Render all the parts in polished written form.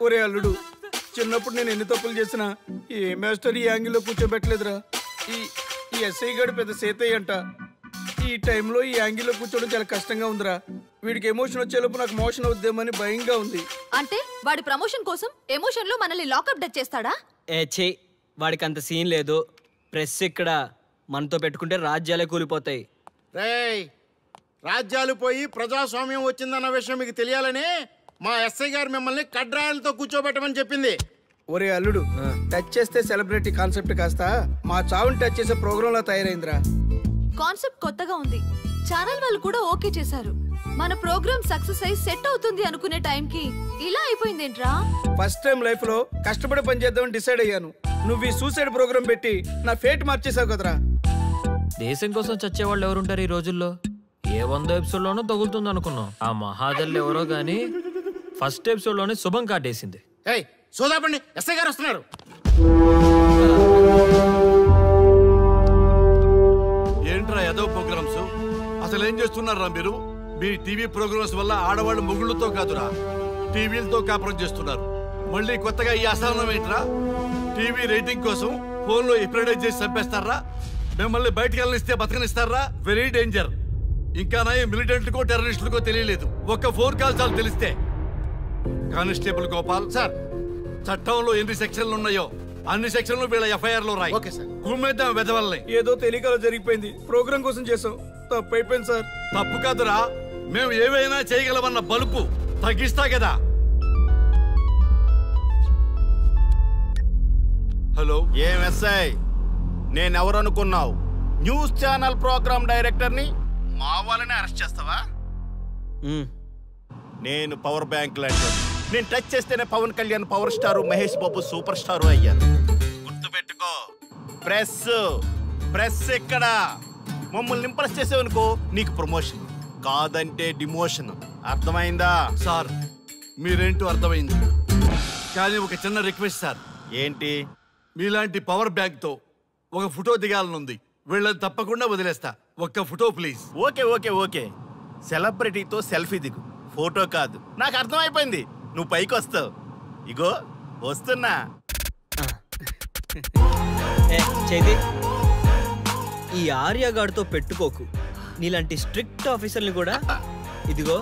ఒరే అల్లుడు, చిన్నప్పుడు నేను ఎన్ని తప్పులు చేసినా ఏ మాస్టర్ ఈ యాంగిల్లో కూర్చోబెట్టలేదురా. ఈ ఎస్ఐ గారు పెద్ద సేతయ్య అంట. ఈ టైంలో ఈ యాంగిల్లో కూర్చోవడం చాలా కష్టంగా ఉందిరా. వీడికి ఎమోషన్ వచ్చేలోపు నాకు మోషన్ అవుద్దేమని భయంగా ఉంది. అంటే వాడి ప్రమోషన్ కోసం ఎమోషన్ లో మనల్ని లాకప్ డచ్ చేస్తాడా? వాడికి అంత సీన్ లేదు. ప్రెస్ ఇక్కడ మనతో పెట్టుకుంటే రాజ్యాలే కూలిపోతాయి. రేయ్, రాజ్యాలు పోయి ప్రజాస్వామ్యం వచ్చిందన్న విషయం మీకు తెలియాలని మా ఎస్ఐ గారు మిమ్మల్ని కడ్రాయలతో కూర్చోబెట్టమని చెప్పింది. ఒరే అల్లుడు, టచ్ చేస్తే సెలబ్రిటీ కాన్సెప్ట్ కాస్త మా చావుని టచ్ చేసే ప్రోగ్రామ్ లా తయారైందిరా. కాన్సెప్ట్ కొత్తగా ఉంది. ఛానల్ వాళ్ళు కూడా ఓకే చేశారు. మన ప్రోగ్రామ్ సక్సెస్ అయి సెట్ అవుతుంది అనుకునే టైంకి ఇలా అయిపోయిందేంట్రా? ఫస్ట్ టైం లైఫ్ లో కష్టపడి పని చేద్దామని డిసైడ్ అయ్యాను. నువ్వు ఈ సూసైడ్ ప్రోగ్రామ్ పెట్టి నా ఫేట్ మార్చేసావు కదరా. దేశం కోసం చచ్చేవాళ్ళు ఎవరుంటారు ఈ రోజుల్లో? ఏ 100 ఎపిసోడ్లోనో తగులుతుంది అనుకున్నాం. ఆ మహాదల్ ఎవరో గానీ ఫస్ట్ ఎపిసోడ్ లోనే శుభం కాటేసింది. సోదాపండి, ఎస్ఐ గారు వస్తున్నారు. ఏంట్రా ఏదో ప్రోగ్రామ్స్? అసలు ఏం చేస్తున్నారా మీరు? మీ టీవీ ప్రోగ్రామ్స్ వల్ల ఆడవాళ్ళు మొగుళ్ళతో కాదురా, టీవీలతో కాపురం చేస్తున్నారు. మళ్ళీ కొత్తగా ఈ అసహనం ఏంట్రా? టీవీ రేటింగ్ కోసం ఫోన్లో ఎప్రిడైజ్ చేసి చంపేస్తారా? మిమ్మల్ని బయటకు వెళ్ళనిస్తే బతకనిస్తారా? Very danger. ఇంకా నా మిలిటెంట్లకో టెర్రరిస్టులకో తెలియలేదు. ఒక్క 4 కాల్ చాలు తెలిస్తే. కానిస్టేబుల్ గోపాల్ సార్, చట్టంలో ఎన్ని సెక్షన్లు ఉన్నాయో అన్ని సెక్షన్లు వీళ్ళ ఎఫ్ఐఆర్ లో రాయి. కుమ్మేద్దాం వెదవల్ని. ఏదో తెలియకలో జరిగిపోయింది. ప్రోగ్రామ్ కోసం చేసాం, తప్పు అయిపోయింది సార్. తప్పు కాదురా, మేము ఏవైనా చేయగలమన్న బలుపు తగ్గిస్తా కదా. హలో, ఏం ఎస్ఐ, నేనెవరనుకున్నావు? న్యూస్ ఛానల్ ప్రోగ్రామ్ డైరెక్టర్ని మా వాళ్ళని అరెస్ట్ చేస్తావా? నేను పవర్ బ్యాంక్ లాంటి. నేను టచ్ చేస్తేనే Pawan Kalyan power star, Mahesh Babu super star అయ్యారు. గుర్తుపెట్టుకో, ప్రెస్ ఎక్కడ మమ్మల్ని ఇంప్రెస్ చేసేవనుకో నీకు ప్రమోషన్, కాదంటే డిమోషన్. అర్థమైందా? సార్ మీరేంటో అర్థమైంది, కానీ ఒక చిన్న రిక్వెస్ట్ సార్. ఏంటి? మీలాంటి పవర్ బ్యాంక్ తో ఒక ఫోటో దిగాలనుంది. వీళ్ళని తప్పకుండా వదిలేస్తా. ఒక్క photo please. Okay okay okay, సెలబ్రిటీతో సెల్ఫీ దిగు, ఫోటో కాదు. నాకు అర్థమైపోయింది, నువ్వు పైకి వస్తావు. ఇగో వస్తున్నా. చేతి ఈ ఆర్యగాడితో పెట్టుకోకు. నీలాంటి స్ట్రిక్ట్ ఆఫీసర్ని కూడా ఇదిగో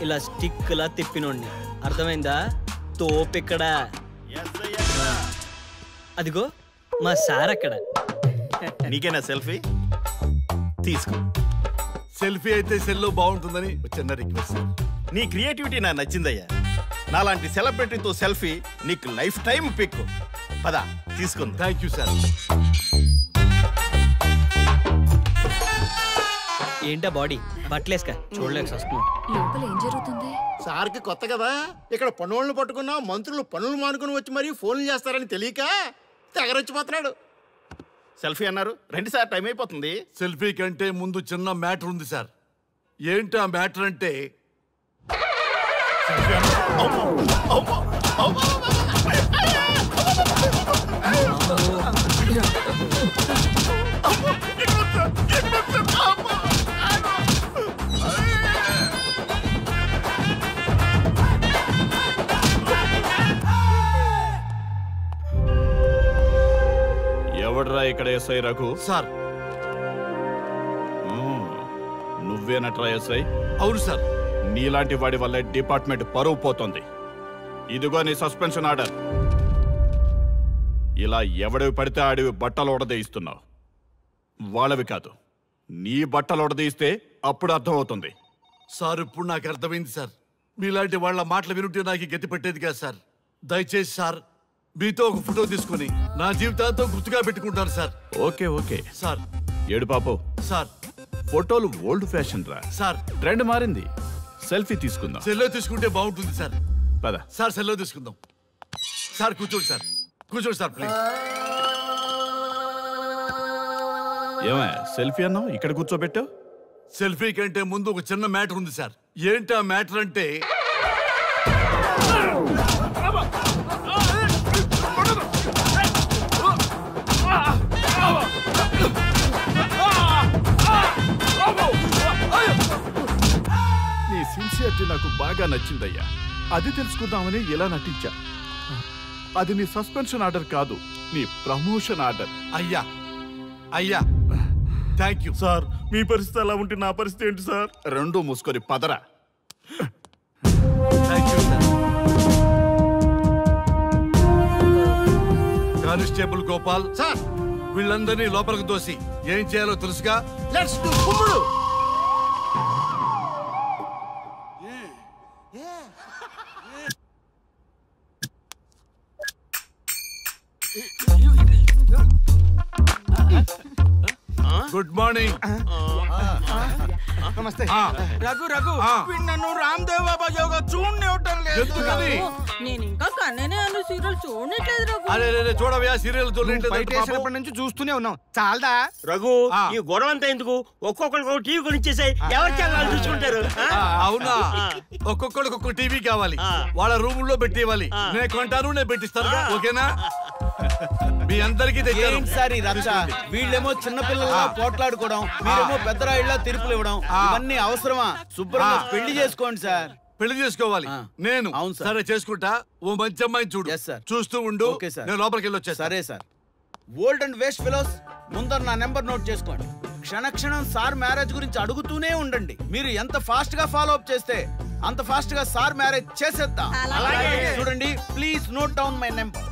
ఇలా స్టిక్ లా తిప్పినోడిని. అర్థమైందా? తోపిక్కడ. అదిగో మా సార్ అక్కడ. నీకేనా సెల్ఫీ? తీసుకో. సెల్ఫీ అయితే సెల్లో బాగుంటుందని చిన్న రిక్వెస్ట్. నీ క్రియేటివిటీ నాకు నచ్చిందయ్యా. నాలాంటి సెలబ్రిటీతో సెల్ఫీ నీకు లైఫ్ టైం పిక్. పదా తీసుకుంది. Thank you sir. ఏంటా బాడీ బట్టలేసుక చూడలేక వస్తున్నాం. లోపల ఏం జరుగుతుంది? సార్కి కొత్త కదా, ఇక్కడ పనులను పట్టుకున్నా మంత్రులు పనులు మానుకుని వచ్చి మరీ ఫోన్లు చేస్తారని తెలియక తెగరొచ్చిపోతున్నాడు. సెల్ఫీ అన్నారు, రండి సార్, టైం అయిపోతుంది. సెల్ఫీ కంటే ముందు చిన్న మ్యాటర్ ఉంది సార్. ఏంటి ఆ మ్యాటర్ అంటే, ఎవడ్రా ఇక్కడ ఎస్ఐ రఘు? సార్. నువ్వేనట్రా ఎస్ఐ? అవును సార్. నీలాంటి వాడి వల్ల డిపార్ట్మెంట్ పరువు పోతుంది. ఇదిగో నీ సస్పెన్షన్ ఆర్డర్. ఇలా ఎవడివి పడితే ఆడివి బట్టలు ఉడదీయిస్తున్నావు. వాళ్ళవి కాదు, నీ బట్టలు ఉడదీయిస్తే అప్పుడు అర్థమవుతుంది. సార్ ఇప్పుడు నాకు అర్థమైంది సార్. మీలాంటి వాళ్ళ మాటలు వినుంటే నాకు గతి పెట్టేది కాదు సార్. దయచేసి సార్ మీతో ఒక ఫోటో తీసుకుని నా జీవితాంతో గుర్తుగా పెట్టుకుంటాను సార్. Okay okay sir. ఏడు పాపు సార్. ఫోటోలు ఓల్డ్ ఫ్యాషన్ రా సార్. ట్రెండ్ మారింది. సెల్ఫీ తీసుకుందాం. సెల్లో తీసుకుంటే బాగుంటుంది సార్. పద సార్, సెల్లో తీసుకుందాం. సార్ కూర్చోండి సార్, కూర్చోండి సార్ ప్లీజ్. ఏమయ్య సెల్ఫీ అన్నావు, ఇక్కడ కూర్చోబెట్టావు? సెల్ఫీ కంటే ముందు ఒక చిన్న మ్యాటర్ ఉంది సార్. ఏంటి ఆ మ్యాటర్ అంటే, సిన్సియారిటీ నాకు బాగా నచ్చిందయ్యా. అది తెలుసుకుందామని ఇలా నటించా. అది నీ సస్పెన్షన్ ఆర్డర్ కాదు, నీ ప్రమోషన్ ఆర్డర్. అయ్యా అయ్యా థ్యాంక్ యూ సార్. మీ పరిస్థితి అలా ఉంటే నా పరిస్థితి ఏంటి సార్? రెండు మూసుకొని పదరా. Thank you sir. Constable Gopal sir, వీళ్ళందరినీ లోపలికి దోసి ఏం చేయాలో తెలుసుగా. లెట్స్ డు కుమ్ముడు. Good morning. నమస్తే. రఘు రఘు వీడు నన్ను రామ్దేవ్ బాబా యోగా చూడనివ్వటం లేదు. ఎందుకని? నేను ఇంకా కన్ననే అను సీరియల్ చూడట్లేదు రఘు. అరే చూడవయ్యా, సీరియల్ బయట నుంచి చూస్తూనే ఉన్నాం. చాలదా రఘు? ఈ గొడవ అంతా ఎందుకు? ఒక్కొక్కరికి ఒక టీవీ కొనిచ్చేసాయి, ఎవరి ఛానల్ చూసుకుంటారు. అవునా? ఒక్కొక్కడికి ఒక్కొక్క టీవీ కావాలి, వాళ్ళ రూముల్లో పెట్టి ఇవ్వాలి. నేను కొంటాను, నేను పెట్టిస్తాను. ఓకేనా? మీ అందరికీ తెచ్చాను. సార్ ఈ రచ్చ. వీళ్ళేమో చిన్న పిల్లల్లో పోట్లాడుకోవడం, మీరేమో పెద్దరాయిళ్ళ తీర్పులు ఇవ్వడం, ఇవన్నీ అవసరమా? శుభ్రంగా పెళ్లి చేసుకోండి సార్. పెళ్లి చేసుకోవాలి నేను. అవును సార్. సరే చేసుకుంటా. ఓ మంచి అమ్మాయిని చూడు. Yes, sir. చూస్తూ ఉండు. Okay, sir. నేను లోపలికి వెళ్ళి వచ్చేస్తా. సరే sir. Old and waste fellows, ముందర నా నెంబర్ నోట్ చేసుకోండి. క్షణక్షణం సార్ మ్యారేజ్ గురించి అడుగుతూనే ఉండండి. మీరు ఎంత ఫాస్ట్ గా ఫాలో అప్ చేస్తే అంత ఫాస్ట్ గా సార్ మ్యారేజ్ చేసేద్దాం. చూడండి, please note down my number.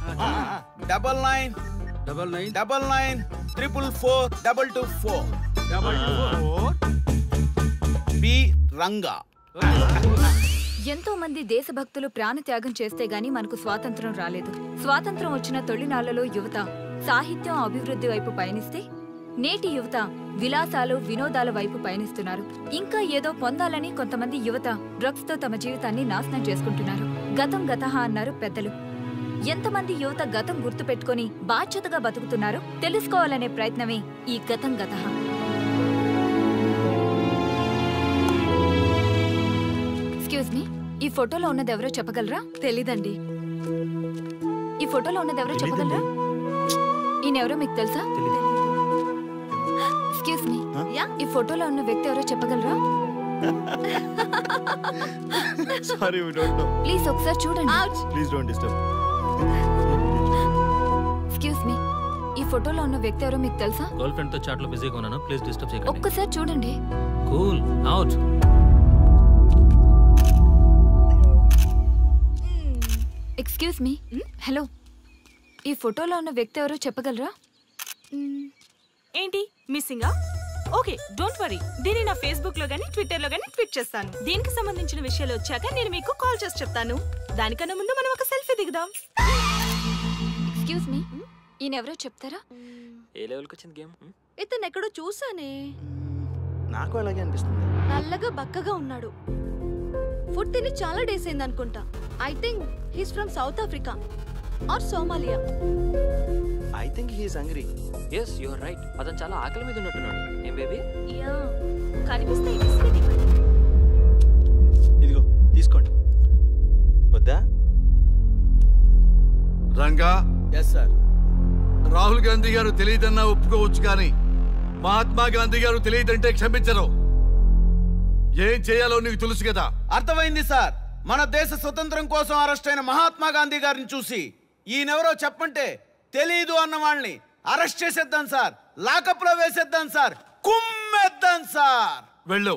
9999442224 B Ranga. ఎంతో మంది దేశభక్తులు ప్రాణత్యాగం చేస్తే గాని మనకు స్వాతంత్రం రాలేదు. స్వాతంత్రం వచ్చిన తొలినాళ్లలో యువత సాహిత్యం అభివృద్ధి వైపు పయనిస్తే నేటి యువత విలాసాలు వినోదాల వైపు పయనిస్తున్నారు. ఇంకా ఏదో పొందాలని కొంతమంది యువత డ్రగ్స్ తో తమ జీవితాన్ని నాశనం చేసుకుంటున్నారు. గతం గతహ అన్నారు పెద్దలు. ఎంతమంది యువత గతం గుర్తు పెట్టుకుని బాధ్యతగా బతుకుతున్నారో తెలుసుకోవాలనే ప్రయత్నమే ఈ గతం గతహ. ఎక్స్క్యూజ్ మీ, ఈ ఫోటోలో ఉన్నది ఎవరో చెప్పగలరా? తెలీదండి. ఈ ఫోటోలో ఉన్నది ఎవరో చెప్పగలరా? ఈయనెవరో మీకు తెలుసా? ఎక్స్క్యూజ్ మీ, ఈ ఫోటోలో ఉన్న వ్యక్తి ఎవరో చెప్పగలరా? Sorry, we don't know. Please ఒకసారి చూడండి. Please don't disturb. Excuse me, ఈ ఫోటోలో ఉన్న వ్యక్తి ఎవరో మీకు తెలుసా? గర్ల్ ఫ్రెండ్ తో చాట్ లో బిజీగా ఉన్నాను, ప్లీజ్ డిస్టర్బ్ చేయకండి. ఒక్కసారి చూడండి. Cool out. Excuse me, hello, ఈ ఫోటోలో ఉన్న వ్యక్తి ఎవరో చెప్పగలరా? ఏంటి మిస్సింగా? Okay, don't worry. దీన్ని నా ఫేస్బుక్ లో గానీ ట్విట్టర్ లో గానీ ట్వీట్ చేస్తాను. దీనికి సంబంధించిన విషయాలు వచ్చాక నేను మీకు కాల్ చేసి చెప్తాను. దానికన్నా ముందు మనం ఒక సెల్ఫీ దిగుదాం. ఎక్స్క్యూజ్ మీ, ఈయన ఎవరో చెప్తారా? ఏ లెవెల్కి వచ్చింది గేమ్? ఇతను ఎక్కడో చూసానే. నాకు అలాగే అనిపిస్తుంది. నల్లగా బక్కగా ఉన్నాడు. ఫుడ్ తిని చాలా డేస్ అయింది అనుకుంటా. I think he's from South Africa or Somalia. I think he is hungry. Yes you are right. అతను చాలా ఆకలి మీద ఉన్నట్టున్నాడు. ఏం బేబీ? యా, కనిపిస్తే ఈ బిస్కెట్ ఇవ్వండి. ఇదిగో తీసుకోండి. వద్దా? Ranga, yes sir. రాహుల్ గాంధీ గారు తెలియదన్నా ఒప్పుకోవచ్చు, కానీ మహాత్మా గాంధీ గారు తెలియదంటే క్షమించరు. ఏం చేయాలో నీకు తెలుసు కదా. అర్థమైంది సార్. మన దేశ స్వతంత్రం కోసం అరెస్ట్ అయిన మహాత్మా గాంధీ గారిని చూసి ఈయనెవరో చెప్పంటే తెలీదు అన్న వాళ్ళని అరెస్ట్ చేసేద్దాం సార్. లాకప్ లో వేసేద్దాం సార్. కుమ్మేద్దాం సార్. వెళ్ళు.